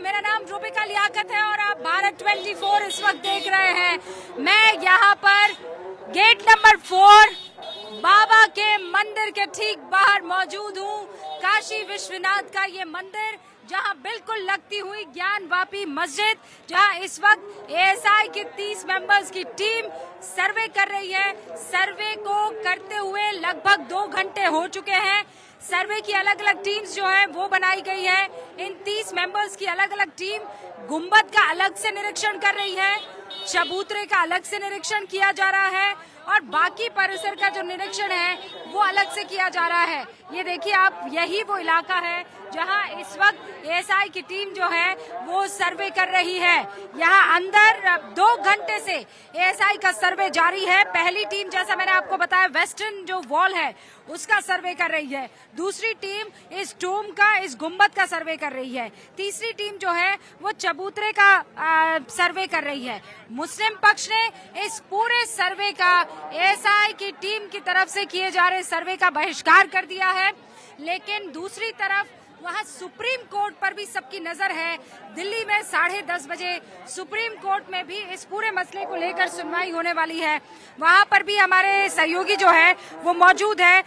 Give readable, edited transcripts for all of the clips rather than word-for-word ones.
मेरा नाम रूबिका लियाकत है और आप भारत 24 इस वक्त देख रहे हैं। मैं यहाँ पर गेट नंबर 4 बाबा के मंदिर के ठीक बाहर मौजूद हूँ। काशी विश्वनाथ का ये मंदिर जहाँ बिल्कुल लगती हुई ज्ञान वापी मस्जिद, जहाँ इस वक्त एएसआई की 30 मेंबर्स की टीम सर्वे कर रही है। सर्वे को करते हुए लगभग 2 घंटे हो चुके हैं। सर्वे की अलग अलग टीम्स जो है वो बनाई गई है। इन 30 मेंबर्स की अलग अलग टीम गुंबद का अलग से निरीक्षण कर रही है, चबूतरे का अलग से निरीक्षण किया जा रहा है और बाकी परिसर का जो निरीक्षण है वो अलग से किया जा रहा है। ये देखिए आप, यही वो इलाका है जहां इस वक्त एएसआई की टीम जो है वो सर्वे कर रही है। यहां अंदर 2 घंटे से एएसआई का सर्वे जारी है। पहली टीम, जैसा मैंने आपको बताया, वेस्टर्न जो वॉल है उसका सर्वे कर रही है। दूसरी टीम इस डोम का, इस गुंबद का सर्वे कर रही है। तीसरी टीम जो है वो चबूतरे का सर्वे कर रही है। मुस्लिम पक्ष ने इस पूरे सर्वे का एएसआई की टीम की तरफ से किए जा रहे सर्वे का बहिष्कार कर दिया है। लेकिन दूसरी तरफ वहाँ सुप्रीम कोर्ट पर भी सबकी नजर है। दिल्ली में 10:30 बजे सुप्रीम कोर्ट में भी इस पूरे मसले को लेकर सुनवाई होने वाली है। वहाँ पर भी हमारे सहयोगी जो है वो मौजूद है।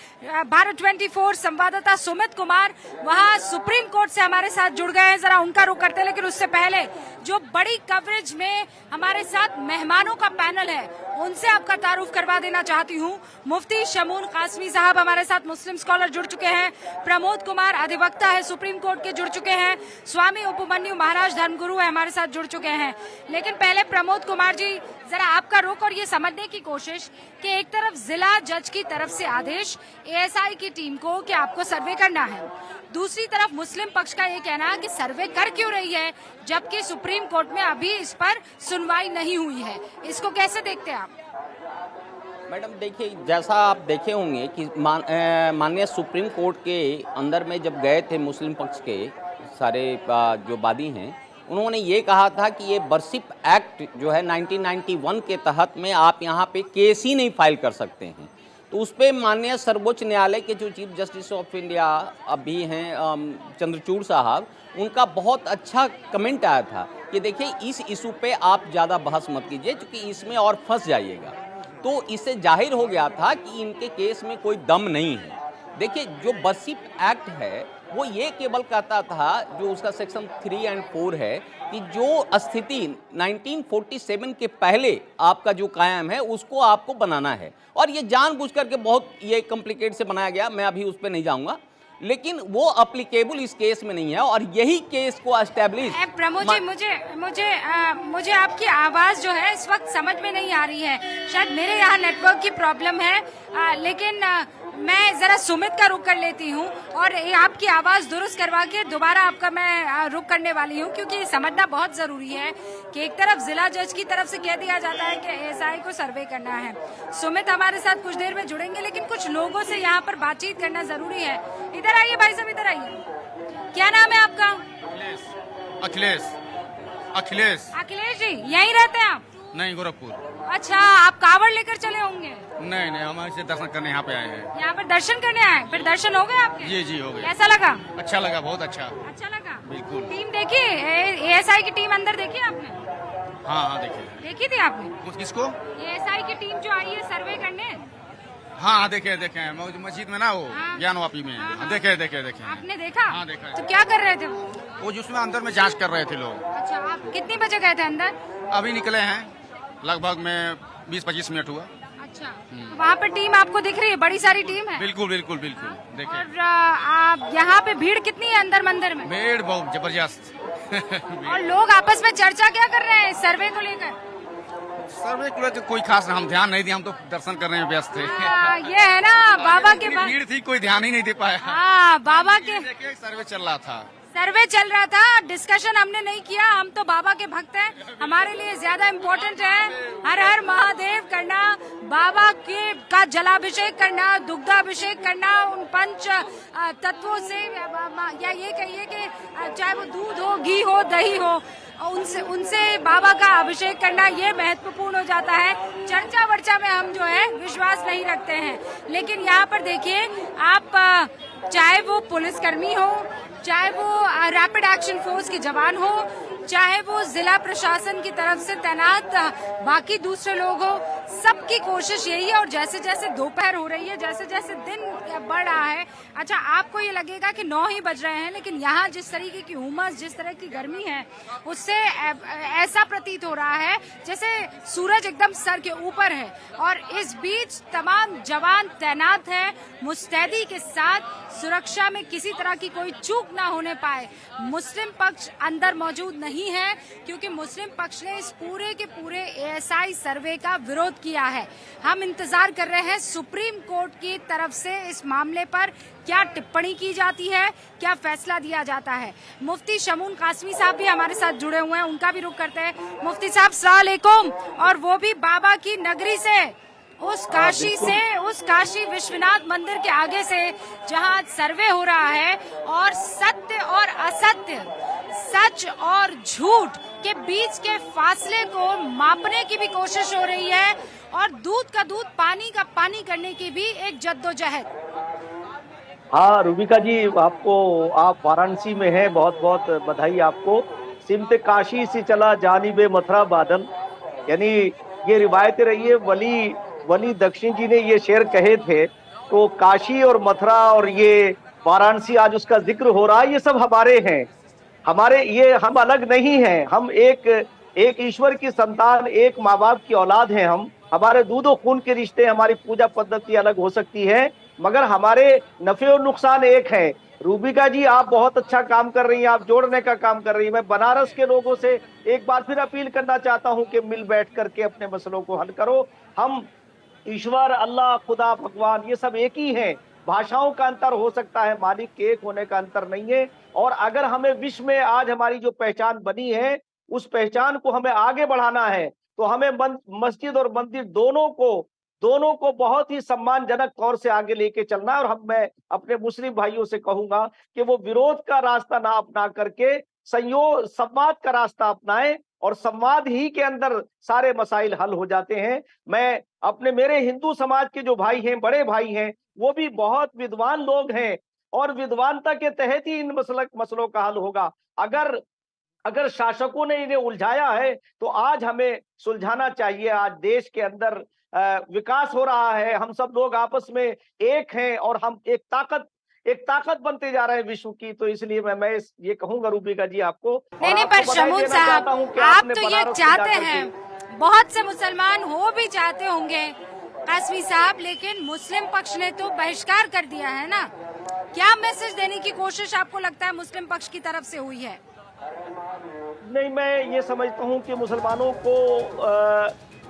भारत 24 संवाददाता सुमित कुमार वहाँ सुप्रीम कोर्ट से हमारे साथ जुड़ गए हैं। जरा उनका रुख करते हैं, लेकिन उससे पहले जो बड़ी कवरेज में हमारे साथ मेहमानों का पैनल है उनसे आपका तारुफ करवा देना चाहती हूँ। मुफ्ती शमून कासमी साहब हमारे साथ, मुस्लिम स्कॉलर, जुड़ चुके हैं। प्रमोद कुमार अधिवक्ता है, सुप्रीम कोर्ट के, जुड़ चुके हैं। स्वामी उपमन्यु महाराज धर्मगुरु है, हमारे साथ जुड़ चुके हैं। लेकिन पहले प्रमोद कुमार जी, जरा आपका रुख और ये समझने की कोशिश कि एक तरफ जिला जज की तरफ से आदेश एएसआई की टीम को कि आपको सर्वे करना है, दूसरी तरफ मुस्लिम पक्ष का ये कहना है कि सर्वे कर क्यों रही है जबकि सुप्रीम कोर्ट में अभी इस पर सुनवाई नहीं हुई है। इसको कैसे देखते हैं आप? मैडम देखिए, जैसा आप देखे होंगे कि माननीय सुप्रीम कोर्ट के अंदर में जब गए थे मुस्लिम पक्ष के सारे जो वादी हैं, उन्होंने ये कहा था कि ये बरसिप एक्ट जो है 1991 के तहत में आप यहाँ पे केस ही नहीं फाइल कर सकते हैं। तो उस पर माननीय सर्वोच्च न्यायालय के जो चीफ जस्टिस ऑफ इंडिया अभी हैं चंद्रचूड़ साहब, उनका बहुत अच्छा कमेंट आया था कि देखिए इस इशू पे आप ज़्यादा बहस मत कीजिए क्योंकि इसमें और फंस जाइएगा। तो इससे जाहिर हो गया था कि इनके केस में कोई दम नहीं है। देखिए, जो बरसिप एक्ट है वो ये केवल कहता था, जो उसका सेक्शन 3 और 4 है, कि जो स्थिति 1947 के पहले आपका जो कायम है उसको आपको बनाना है। और ये जानबूझ करके बहुत ये कॉम्प्लिकेट से बनाया गया, मैं अभी उस पर नहीं जाऊंगा, लेकिन वो अप्लीकेबल इस केस में नहीं है। और यही केस को एस्टेब्लिश। प्रमोद जी, मुझे आपकी आवाज जो है इस वक्त समझ में नहीं आ रही है। शायद मेरे यहाँ नेटवर्क की प्रॉब्लम है, लेकिन मैं जरा सुमित का रुख कर लेती हूँ और आपकी आवाज दुरुस्त करवा के दोबारा आपका मैं रुख करने वाली हूँ, क्योंकि समझना बहुत जरूरी है कि एक तरफ जिला जज की तरफ से कह दिया जाता है कि एएसआई को सर्वे करना है। सुमित हमारे साथ कुछ देर में जुड़ेंगे, लेकिन कुछ लोगों से यहाँ पर बातचीत करना जरूरी है। इधर आइए भाई साहब, इधर आइए। क्या नाम है आपका? अखिलेश जी, यहीं रहते हैं आप? नहीं, गोरखपुर। अच्छा, आप कावड़ लेकर चले होंगे? नहीं, हम ऐसे दर्शन करने यहाँ पे आए हैं। यहाँ पर दर्शन करने आए? फिर दर्शन हो गए आपके? जी हो गए। कैसा लगा? अच्छा लगा, बहुत अच्छा। अच्छा लगा, बिल्कुल। टीम देखी? एएसआई की टीम अंदर देखी आपने? हाँ देखी थी आपने? किसको? एएसआई की टीम जो आई है सर्वे करने। हाँ देखे मस्जिद में ना, वो हाँ। ज्ञान वापी में। हाँ। देखे आपने देखा? हाँ, देखा है। तो क्या कर रहे थे वो जिसमें अंदर में जांच कर रहे थे लोग। अच्छा, आप कितनी बजे गए थे अंदर? अभी निकले हैं, लगभग में 20-25 मिनट हुआ। अच्छा, वहाँ पर टीम आपको दिख रही है? बड़ी सारी टीम है। बिल्कुल देखे। और आप यहाँ पे भीड़ कितनी है अंदर मंदिर में? भीड़ बहुत जबरदस्त। और लोग आपस में चर्चा क्या कर रहे हैं सर्वे को लेकर? सर्वे को लेकर कोई खास हम ध्यान नहीं दिए, हम तो दर्शन करने में व्यस्त थे। ये है ना, बाबा के भीड़ थी, कोई ध्यान ही नहीं दे पाया। हाँ, बाबा के सर्वे चल रहा था। डिस्कशन हमने नहीं किया। हम तो बाबा के भक्त हैं, हमारे लिए ज्यादा इम्पोर्टेंट है हर हर महादेव करना, बाबा के का जलाभिषेक करना, दुग्धाभिषेक करना, उन पंच तत्वों से, या ये कहिए कि चाहे वो दूध हो, घी हो, दही हो, और उनसे बाबा का अभिषेक करना ये महत्वपूर्ण हो जाता है। चर्चा वर्चा में हम जो है विश्वास नहीं रखते हैं, लेकिन यहाँ पर देखिए आप, चाहे वो पुलिसकर्मी हो, चाहे वो रैपिड एक्शन फोर्स के जवान हो, चाहे वो जिला प्रशासन की तरफ से तैनात बाकी दूसरे लोग हो, सबकी कोशिश यही है। और जैसे जैसे दोपहर हो रही है, जैसे जैसे दिन बढ़ रहा है, अच्छा आपको ये लगेगा कि 9 ही बज रहे हैं, लेकिन यहाँ जिस तरीके की उमस, जिस तरह की गर्मी है, उससे ऐसा प्रतीत हो रहा है जैसे सूरज एकदम सर के ऊपर है। और इस बीच तमाम जवान तैनात हैं मुस्तैदी के साथ, सुरक्षा में किसी तरह की कोई चूक ना होने पाए। मुस्लिम पक्ष अंदर मौजूद नहीं है, क्योंकि मुस्लिम पक्ष ने इस पूरे के पूरे एएसआई सर्वे का विरोध किया है। हम इंतजार कर रहे हैं सुप्रीम कोर्ट की तरफ से इस मामले पर क्या टिप्पणी की जाती है, क्या फैसला दिया जाता है। मुफ्ती शमून कासमी साहब भी हमारे साथ जुड़े हुए हैं, उनका भी रुख करते हैं। मुफ्ती साहब अस्सलाम वालेकुम। और वो भी बाबा की नगरी से, उस काशी से, उस काशी विश्वनाथ मंदिर के आगे से, जहां सर्वे हो रहा है और सत्य और असत्य, सच और झूठ के बीच के फासले को मापने की भी कोशिश हो रही है, और दूध का दूध, पानी का पानी करने की भी एक जद्दोजहद। हाँ रूबिका जी, आपको, आप वाराणसी में हैं, बहुत बहुत बधाई आपको। सिमत काशी से चला जानिबे मथुरा बादल, यानी ये रिवायत रही है, वली दक्षिण जी ने ये शेर कहे थे। तो काशी और मथुरा और ये वाराणसी आज उसका जिक्र हो रहा है, ये सब हमारे हैं, हमारे, ये हम अलग नहीं हैं। हम एक ईश्वर की संतान, एक माँ बाप की औलाद हैं हम। हमारे दूध और खून के रिश्ते, हमारी पूजा पद्धति अलग हो सकती है, मगर हमारे नफे और नुकसान एक है। रूबिका जी, आप बहुत अच्छा काम कर रही हैं, आप जोड़ने का काम कर रही हैं। मैं बनारस के लोगों से एक बार फिर अपील करना चाहता हूं कि मिल बैठ करके अपने मसलों को हल करो। हम ईश्वर, अल्लाह, खुदा, भगवान, ये सब एक ही हैं। भाषाओं का अंतर हो सकता है, मालिक के एक होने का अंतर नहीं है। और अगर हमें विश्व में आज हमारी जो पहचान बनी है, उस पहचान को हमें आगे बढ़ाना है, तो हमें मस्जिद और मंदिर दोनों को बहुत ही सम्मानजनक तौर से आगे लेके चलना है। और मैं अपने मुस्लिम भाइयों से कहूंगा कि वो विरोध का रास्ता ना अपना करके संवाद का रास्ता अपनाएं, और संवाद ही के अंदर सारे मसाइल हल हो जाते हैं। मैं मेरे हिंदू समाज के जो भाई हैं, बड़े भाई हैं, वो भी बहुत विद्वान लोग हैं, और विद्वानता के तहत ही इन मसलों का हल होगा। अगर शासकों ने इन्हें उलझाया है, तो आज हमें सुलझाना चाहिए। आज देश के अंदर विकास हो रहा है, हम सब लोग आपस में एक हैं, और हम एक ताकत बनते जा रहे हैं विश्व की। तो इसलिए मैं ये कहूंगा रूबिका जी आपको। नहीं, पर शमून साहब, आप तो ये चाहते हैं, बहुत से मुसलमान हो भी चाहते होंगे कासमी साहब, लेकिन मुस्लिम पक्ष ने तो बहिष्कार कर दिया है ना। क्या मैसेज देने की कोशिश आपको लगता है मुस्लिम पक्ष की तरफ से हुई है? नहीं, मैं ये समझता हूँ कि मुसलमानों को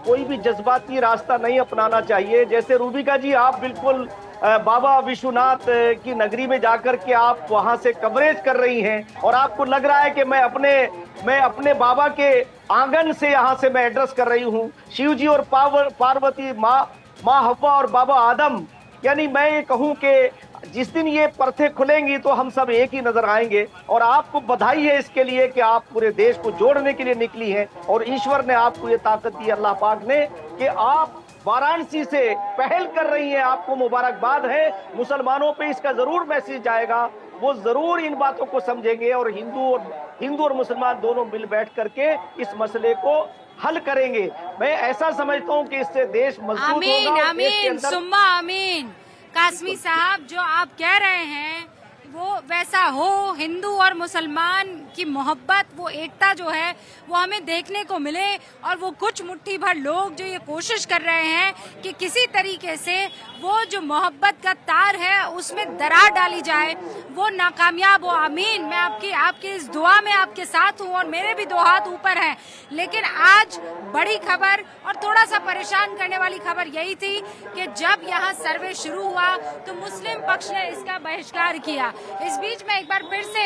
कोई भी जज्बाती रास्ता नहीं अपनाना चाहिए। जैसे रूबिका जी, आप बिल्कुल बाबा विश्वनाथ की नगरी में जाकर के आप वहां से कवरेज कर रही हैं, और आपको लग रहा है कि मैं अपने बाबा के आंगन से यहाँ से मैं एड्रेस कर रही हूँ। शिव जी और पार्वती, माँ हव्वा और बाबा आदम, यानी मैं ये कहूँ कि जिस दिन ये परतें खुलेंगी तो हम सब एक ही नजर आएंगे। और आपको बधाई है इसके लिए कि आप पूरे देश को जोड़ने के लिए निकली हैं, और ईश्वर ने आपको ये ताकत दी, अल्लाह पाक ने, कि आप वाराणसी से पहल कर रही हैं। आपको मुबारकबाद है। मुसलमानों पे इसका जरूर मैसेज जाएगा, वो जरूर इन बातों को समझेंगे, और हिंदू और मुसलमान दोनों मिल बैठ करके इस मसले को हल करेंगे। मैं ऐसा समझता हूँ कि इससे देश मजबूत होगा। आमीन, सुम्मा आमीन। कासमी साहब, जो आप कह रहे हैं वो वैसा हो, हिंदू और मुसलमान की मोहब्बत, वो एकता जो है वो हमें देखने को मिले, और वो कुछ मुट्ठी भर लोग जो ये कोशिश कर रहे हैं कि किसी तरीके से वो जो मोहब्बत का तार है उसमें दरार डाली जाए, वो नाकामयाब हो। आमीन। मैं आपकी इस दुआ में आपके साथ हूँ, और मेरे भी 2 हाथ ऊपर हैं। लेकिन आज बड़ी खबर और थोड़ा सा परेशान करने वाली खबर यही थी कि जब यहाँ सर्वे शुरू हुआ तो मुस्लिम पक्ष ने इसका बहिष्कार किया। इस बीच बीच मैं एक बार फिर से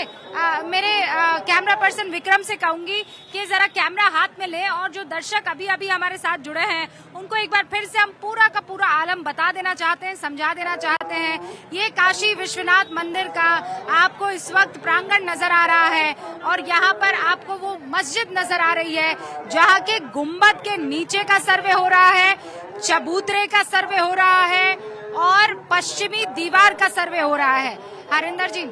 मेरे कैमरा पर्सन विक्रम से कहूंगी कि जरा कैमरा हाथ में ले और जो दर्शक अभी अभी हमारे साथ जुड़े हैं उनको एक बार फिर से हम पूरा का पूरा आलम बता देना चाहते हैं, समझा देना चाहते हैं। ये काशी विश्वनाथ मंदिर का आपको इस वक्त प्रांगण नजर आ रहा है और यहाँ पर आपको वो मस्जिद नजर आ रही है जहाँ के गुम्बद के नीचे का सर्वे हो रहा है, चबूतरे का सर्वे हो रहा है और पश्चिमी दीवार का सर्वे हो रहा है। हरिंदर जी,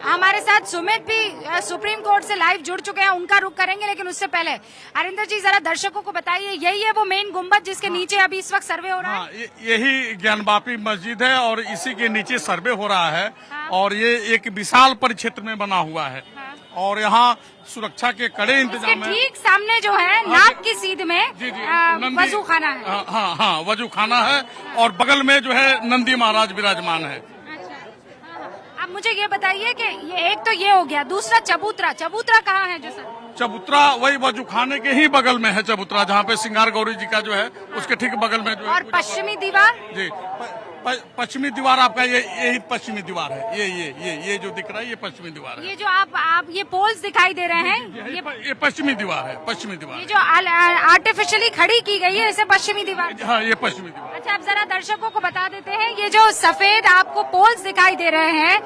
हमारे साथ सुमित भी सुप्रीम कोर्ट से लाइव जुड़ चुके हैं, उनका रुख करेंगे, लेकिन उससे पहले हरिंदर जी जरा दर्शकों को बताइए, यही है वो मेन गुम्बद जिसके नीचे अभी इस वक्त सर्वे हो रहा है? यही ज्ञानवापी मस्जिद है और इसी के नीचे सर्वे हो रहा है। और ये एक विशाल परिक्षेत्र में बना हुआ है और यहाँ सुरक्षा के कड़े इंतजाम है। ठीक सामने जो है नाक की सीध में वजू खाना है। हाँ, वजू खाना है और बगल में जो है नंदी महाराज विराजमान है। अब मुझे ये बताइए कि ये एक तो ये हो गया, दूसरा चबूतरा कहाँ है? जो सर चबूतरा वही वजू खाने के ही बगल में है चबूतरा, जहाँ पे सिंगार गौरी जी का जो है उसके ठीक बगल में जो है। और पश्चिमी दीवार? जी, पश्चिमी दीवार आपका यही पश्चिमी दीवार है। ये जो दिख रहा है ये पश्चिमी दीवार है। ये जो आप ये पोल्स दिखाई दे रहे हैं ये पश्चिमी दीवार है। पश्चिमी दीवार ये जो आर्टिफिशियली खड़ी की गई है इसे पश्चिमी दीवार? हाँ, ये पश्चिमी दीवार। अच्छा, अब जरा दर्शकों को बता देते हैं, ये जो सफेद आपको पोल्स दिखाई दे रहे हैं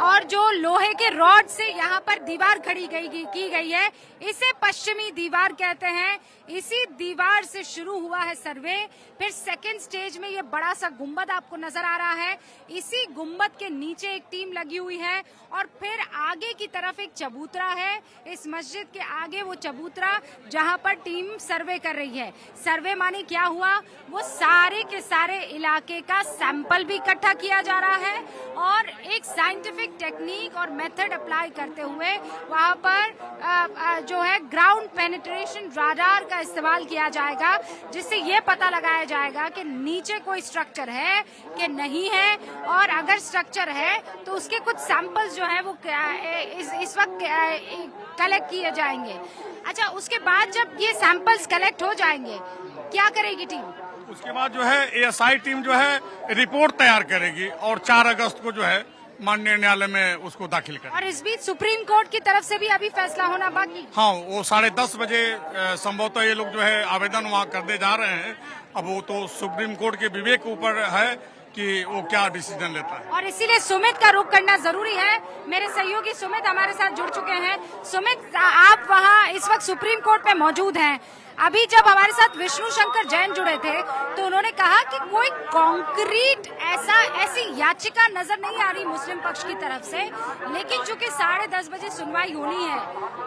और जो लोहे के रॉड से यहाँ पर दीवार खड़ी की गई है, इसे पश्चिमी दीवार कहते हैं। इसी दीवार से शुरू हुआ है सर्वे। फिर सेकंड स्टेज में ये बड़ा सा गुम्बद आपको नजर आ रहा है, इसी गुम्बद के नीचे एक टीम लगी हुई है और फिर आगे की तरफ एक चबूतरा है। इस मस्जिद के आगे वो चबूतरा जहाँ पर टीम सर्वे कर रही है। सर्वे माने क्या हुआ? वो सारे के सारे इलाके का सैंपल भी इकट्ठा किया जा रहा है और एक साइंटिफिक टेक्निक और मेथड अप्लाई करते हुए वहाँ पर जो है ग्राउंड पेनिट्रेशन राडार का इस्तेमाल किया जाएगा, जिससे ये पता लगाया जाएगा कि नीचे कोई स्ट्रक्चर है कि नहीं है, और अगर स्ट्रक्चर है तो उसके कुछ सैंपल्स जो है वो इस वक्त कलेक्ट किए जाएंगे। अच्छा, उसके बाद जब ये सैंपल्स कलेक्ट हो जाएंगे क्या करेगी टीम? उसके बाद जो है एएसआई टीम जो है रिपोर्ट तैयार करेगी और 4 अगस्त को जो है माननीय न्यायालय में उसको दाखिल करें। और इस बीच सुप्रीम कोर्ट की तरफ से भी अभी फैसला होना बाकी? हाँ, वो 10:30 बजे संभवतः ये लोग जो है आवेदन वहाँ करने जा रहे हैं। अब वो तो सुप्रीम कोर्ट के विवेक ऊपर है कि वो क्या डिसीजन लेता है। और इसीलिए सुमित का रुख करना जरूरी है। मेरे सहयोगी सुमित हमारे साथ जुड़ चुके हैं। सुमित, आप वहाँ इस वक्त सुप्रीम कोर्ट में मौजूद हैं। अभी जब हमारे साथ विष्णु शंकर जैन जुड़े थे तो उन्होंने कहा कि कोई कॉन्क्रीट ऐसी याचिका नजर नहीं आ रही मुस्लिम पक्ष की तरफ से, लेकिन चूंकि 10:30 बजे सुनवाई होनी है,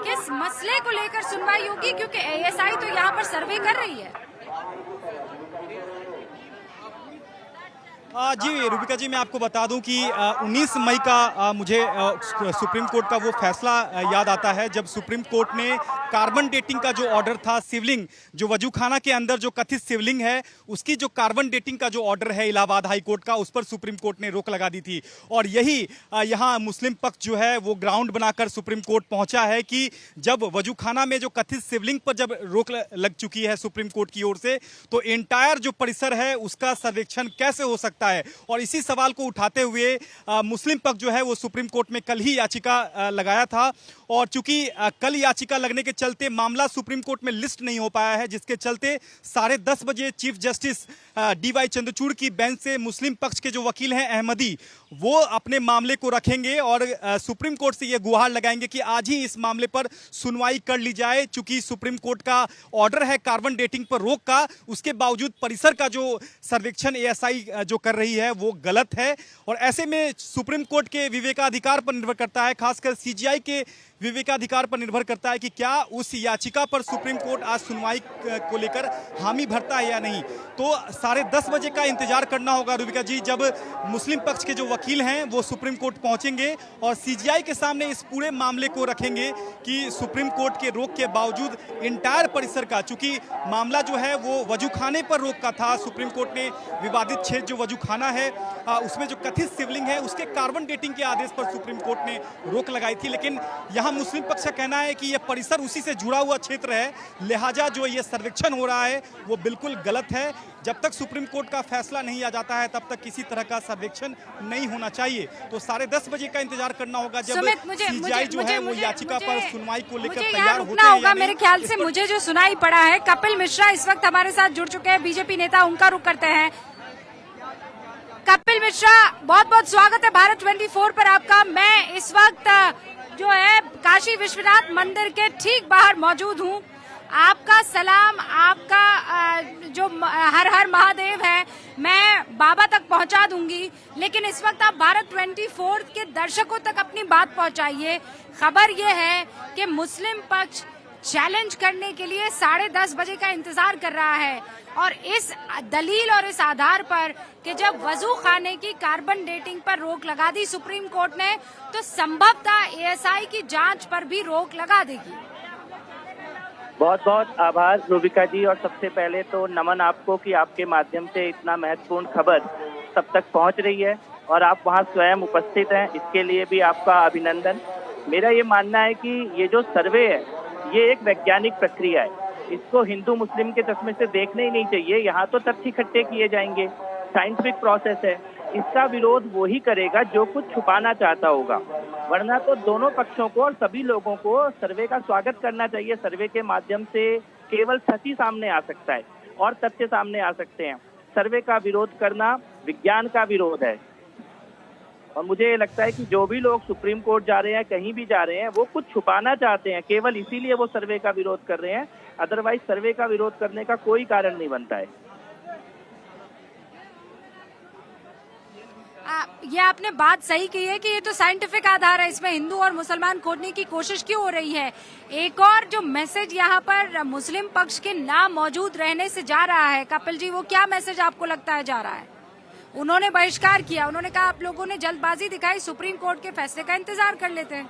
किस मसले को लेकर सुनवाई होगी? क्योंकि एएसआई तो यहाँ पर सर्वे कर रही है। जी रूबिका जी, मैं आपको बता दूं कि 19 मई का मुझे सुप्रीम कोर्ट का वो फैसला याद आता है जब सुप्रीम कोर्ट ने कार्बन डेटिंग का जो ऑर्डर था, शिवलिंग जो वजूखाना के अंदर जो कथित शिवलिंग है उसकी जो कार्बन डेटिंग का जो ऑर्डर है इलाहाबाद हाई कोर्ट का, उस पर सुप्रीम कोर्ट ने रोक लगा दी थी। और यही यहाँ मुस्लिम पक्ष जो है वो ग्राउंड बनाकर सुप्रीम कोर्ट पहुंचा है कि जब वजूखाना में जो कथित शिवलिंग पर जब रोक लग चुकी है सुप्रीम कोर्ट की ओर से, तो एंटायर जो परिसर है उसका सर्वेक्षण कैसे हो सकता है। और इसी सवाल को उठाते हुए मुस्लिम पक्ष जो है वो सुप्रीम कोर्ट में कल ही याचिका लगाया था और चूंकि कल याचिका लगने के चलते मामला सुप्रीम कोर्ट में लिस्ट नहीं हो पाया है, जिसके चलते 10:30 बजे चीफ जस्टिस DY चंद्रचूड़ की बेंच से मुस्लिम पक्ष के जो वकील हैं अहमदी, वो अपने मामले को रखेंगे और सुप्रीम कोर्ट से ये गुहार लगाएंगे कि आज ही इस मामले पर सुनवाई कर ली जाए। चूंकि सुप्रीम कोर्ट का ऑर्डर है कार्बन डेटिंग पर रोक का, उसके बावजूद परिसर का जो सर्वेक्षण एएसआई जो कर रही है वो गलत है। और ऐसे में सुप्रीम कोर्ट के विवेकाधिकार पर निर्भर करता है, खासकर CGI के विवेकाधिकार पर निर्भर करता है कि क्या उस याचिका पर सुप्रीम कोर्ट आज सुनवाई को लेकर हामी भरता है या नहीं। तो 10:30 बजे का इंतजार करना होगा रूबिका जी, जब मुस्लिम पक्ष के जो वकील हैं वो सुप्रीम कोर्ट पहुंचेंगे और CGI के सामने इस पूरे मामले को रखेंगे कि सुप्रीम कोर्ट के रोक के बावजूद इंटायर परिसर का, चूंकि मामला जो है वो वजूखाने पर रोक का था, सुप्रीम कोर्ट ने विवादित क्षेत्र जो वजूखाना है उसमें जो कथित शिवलिंग है उसके कार्बन डेटिंग के आदेश पर सुप्रीम कोर्ट ने रोक लगाई थी। लेकिन यहाँ मुस्लिम पक्ष का कहना है कि यह परिसर उसी से जुड़ा हुआ क्षेत्र है, लिहाजा जो ये सर्वेक्षण हो रहा है वो बिल्कुल गलत है। जब तक सुप्रीम कोर्ट का फैसला नहीं आ जाता है तब तक किसी तरह का सर्वेक्षण नहीं होना चाहिए। तो 10:30 बजे का इंतजार करना होगा जब सीजीआई जो है वो याचिका पर सुनवाई को लेकर तैयार होते हैं। मेरे ख्याल से मुझे जो सुनाई पड़ा है, कपिल मिश्रा इस वक्त हमारे साथ जुड़ चुके हैं, बीजेपी नेता, उनका रुख करते हैं। कपिल मिश्रा, बहुत बहुत स्वागत है भारत 24 पर आपका। मैं इस वक्त जो है काशी विश्वनाथ मंदिर के ठीक बाहर मौजूद हूँ। आपका सलाम, आपका जो हर हर महादेव है, मैं बाबा तक पहुंचा दूंगी, लेकिन इस वक्त आप भारत 24 के दर्शकों तक अपनी बात पहुंचाइए। खबर यह है कि मुस्लिम पक्ष चैलेंज करने के लिए 10:30 बजे का इंतजार कर रहा है, और इस दलील और इस आधार पर कि जब वजू खाने की कार्बन डेटिंग पर रोक लगा दी सुप्रीम कोर्ट ने, तो संभवतः एएसआई की जांच पर भी रोक लगा देगी। बहुत बहुत आभार रूबिका जी, और सबसे पहले तो नमन आपको कि आपके माध्यम से इतना महत्वपूर्ण खबर सब तक पहुंच रही है और आप वहां स्वयं उपस्थित हैं, इसके लिए भी आपका अभिनंदन। मेरा ये मानना है कि ये जो सर्वे है ये एक वैज्ञानिक प्रक्रिया है, इसको हिंदू मुस्लिम के चश्मे से देखना ही नहीं चाहिए। यहाँ तो तथ्य इकट्ठे किए जाएंगे, साइंटिफिक प्रोसेस है। इसका विरोध वो ही करेगा जो कुछ छुपाना चाहता होगा, वरना तो दोनों पक्षों को और सभी लोगों को सर्वे का स्वागत करना चाहिए। सर्वे के माध्यम से केवल सच ही सामने आ सकता है और तथ्य सामने आ सकते हैं। सर्वे का विरोध करना विज्ञान का विरोध है, और मुझे ये लगता है कि जो भी लोग सुप्रीम कोर्ट जा रहे हैं, कहीं भी जा रहे हैं, वो कुछ छुपाना चाहते हैं, केवल इसीलिए वो सर्वे का विरोध कर रहे हैं। अदरवाइज सर्वे का विरोध करने का कोई कारण नहीं बनता है। ये आपने बात सही की है कि ये तो साइंटिफिक आधार है, इसमें हिंदू और मुसलमान खोजने की कोशिश क्यों हो रही है। एक और जो मैसेज यहाँ पर मुस्लिम पक्ष के ना मौजूद रहने से जा रहा है, कपिल जी, वो क्या मैसेज आपको लगता है जा रहा है? उन्होंने बहिष्कार किया, उन्होंने कहा आप लोगों ने जल्दबाजी दिखाई, सुप्रीम कोर्ट के फैसले का इंतजार कर लेते हैं।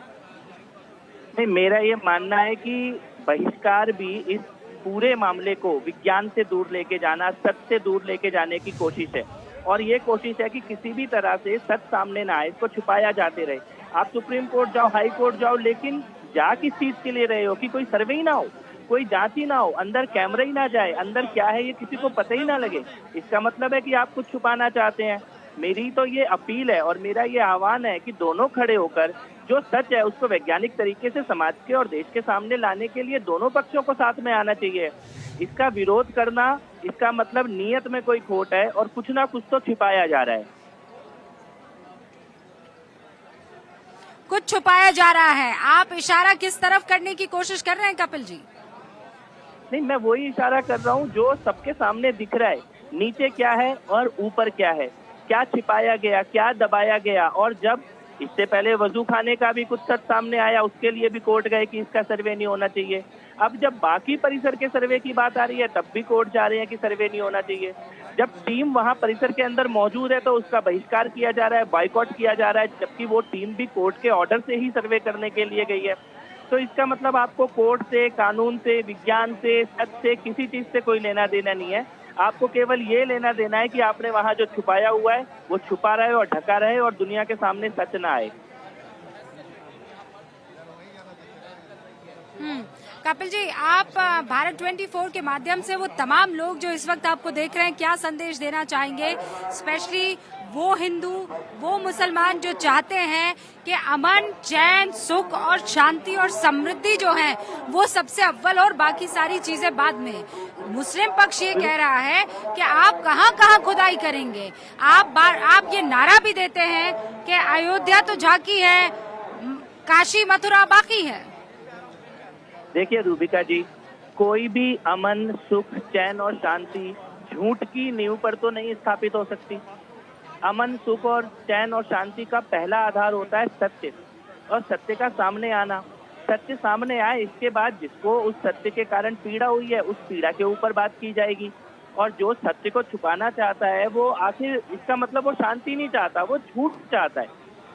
नहीं, मेरा ये मानना है कि बहिष्कार भी इस पूरे मामले को विज्ञान से दूर लेके जाना, सच से दूर लेके जाने की कोशिश है, और ये कोशिश है कि किसी भी तरह से सच सामने ना आए, इसको छुपाया जाते रहे। आप सुप्रीम कोर्ट जाओ, हाई कोर्ट जाओ, लेकिन जा किस चीज के लिए रहे हो कि कोई सर्वे ही ना हो, कोई जांच ही ना हो, अंदर कैमरा ही ना जाए, अंदर क्या है ये किसी को पता ही ना लगे। इसका मतलब है कि आप कुछ छुपाना चाहते हैं। मेरी तो ये अपील है और मेरा ये आह्वान है कि दोनों खड़े होकर जो सच है उसको वैज्ञानिक तरीके से समाज के और देश के सामने लाने के लिए दोनों पक्षों को साथ में आना चाहिए। इसका विरोध करना, इसका मतलब नीयत में कोई खोट है और कुछ ना कुछ तो छिपाया जा रहा है। कुछ छुपाया जा रहा है। आप इशारा किस तरफ करने की कोशिश कर रहे हैं कपिल जी? नहीं, मैं वही इशारा कर रहा हूँ जो सबके सामने दिख रहा है। नीचे क्या है और ऊपर क्या है, क्या छिपाया गया, क्या दबाया गया। और जब इससे पहले वजू खाने का भी कुछ सच सामने आया, उसके लिए भी कोर्ट गए कि इसका सर्वे नहीं होना चाहिए। अब जब बाकी परिसर के सर्वे की बात आ रही है तब भी कोर्ट जा रहे हैं कि सर्वे नहीं होना चाहिए। जब टीम वहां परिसर के अंदर मौजूद है तो उसका बहिष्कार किया जा रहा है, बॉयकॉट किया जा रहा है, जबकि वो टीम भी कोर्ट के ऑर्डर से ही सर्वे करने के लिए गई है। तो इसका मतलब आपको कोर्ट से, कानून से, विज्ञान से, सच से, किसी चीज से कोई लेना देना नहीं है। आपको केवल ये लेना देना है कि आपने वहां जो छुपाया हुआ है वो छुपा रहे और ढका रहे और दुनिया के सामने सच ना आए। कपिल जी, आप भारत 24 के माध्यम से वो तमाम लोग जो इस वक्त आपको देख रहे हैं, क्या संदेश देना चाहेंगे? स्पेशली वो हिंदू, वो मुसलमान जो चाहते हैं कि अमन, चैन, सुख और शांति और समृद्धि जो है वो सबसे अव्वल और बाकी सारी चीजें बाद में। मुस्लिम पक्ष ये कह रहा है कि आप कहाँ खुदाई करेंगे। आप ये नारा भी देते हैं कि अयोध्या तो झांकी है, काशी मथुरा बाकी है। देखिए रूबिका जी, कोई भी अमन, सुख, चैन और शांति झूठ की नींव पर तो नहीं स्थापित हो सकती। अमन, सुख और चैन और शांति का पहला आधार होता है सत्य, और सत्य का सामने आना। सत्य सामने आए, इसके बाद जिसको उस सत्य के कारण पीड़ा हुई है उस पीड़ा के ऊपर बात की जाएगी। और जो सत्य को छुपाना चाहता है वो आखिर, इसका मतलब वो शांति नहीं चाहता, वो झूठ चाहता है।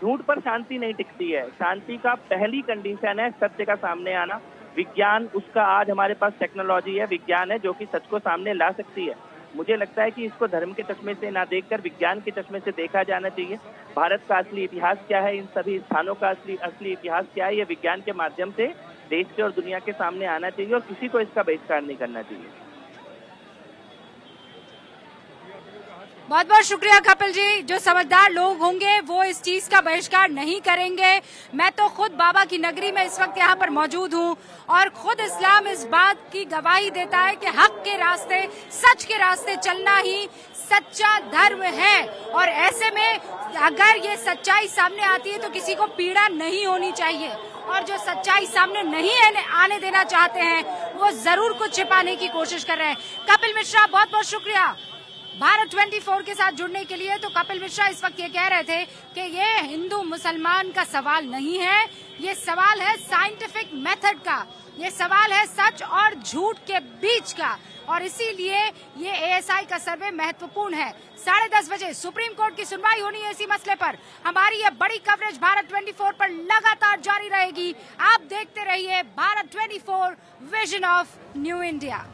झूठ पर शांति नहीं टिकती है। शांति का पहली कंडीशन है सत्य का सामने आना। विज्ञान, उसका आज हमारे पास टेक्नोलॉजी है, विज्ञान है जो कि सच को सामने ला सकती है। मुझे लगता है कि इसको धर्म के चश्मे से ना देखकर विज्ञान के चश्मे से देखा जाना चाहिए। भारत का असली इतिहास क्या है, इन सभी स्थानों का असली इतिहास क्या है, ये विज्ञान के माध्यम से देश के और दुनिया के सामने आना चाहिए और किसी को इसका बहिष्कार नहीं करना चाहिए। बहुत बहुत शुक्रिया कपिल जी। जो समझदार लोग होंगे वो इस चीज का बहिष्कार नहीं करेंगे। मैं तो खुद बाबा की नगरी में इस वक्त यहाँ पर मौजूद हूँ और खुद इस्लाम इस बात की गवाही देता है कि हक के रास्ते, सच के रास्ते चलना ही सच्चा धर्म है। और ऐसे में अगर ये सच्चाई सामने आती है तो किसी को पीड़ा नहीं होनी चाहिए, और जो सच्चाई सामने नहीं आने देना चाहते हैं वो जरूर कुछ छिपाने की कोशिश कर रहे हैं। कपिल मिश्रा, बहुत बहुत शुक्रिया भारत 24 के साथ जुड़ने के लिए। तो कपिल मिश्रा इस वक्त ये कह रहे थे कि ये हिंदू मुसलमान का सवाल नहीं है, ये सवाल है साइंटिफिक मेथड का, ये सवाल है सच और झूठ के बीच का, और इसीलिए ये एएसआई का सर्वे महत्वपूर्ण है। 10:30 बजे सुप्रीम कोर्ट की सुनवाई होनी है इसी मसले पर। हमारी ये बड़ी कवरेज भारत 24 पर लगातार जारी रहेगी। आप देखते रहिए Bharat 24, vision of new India.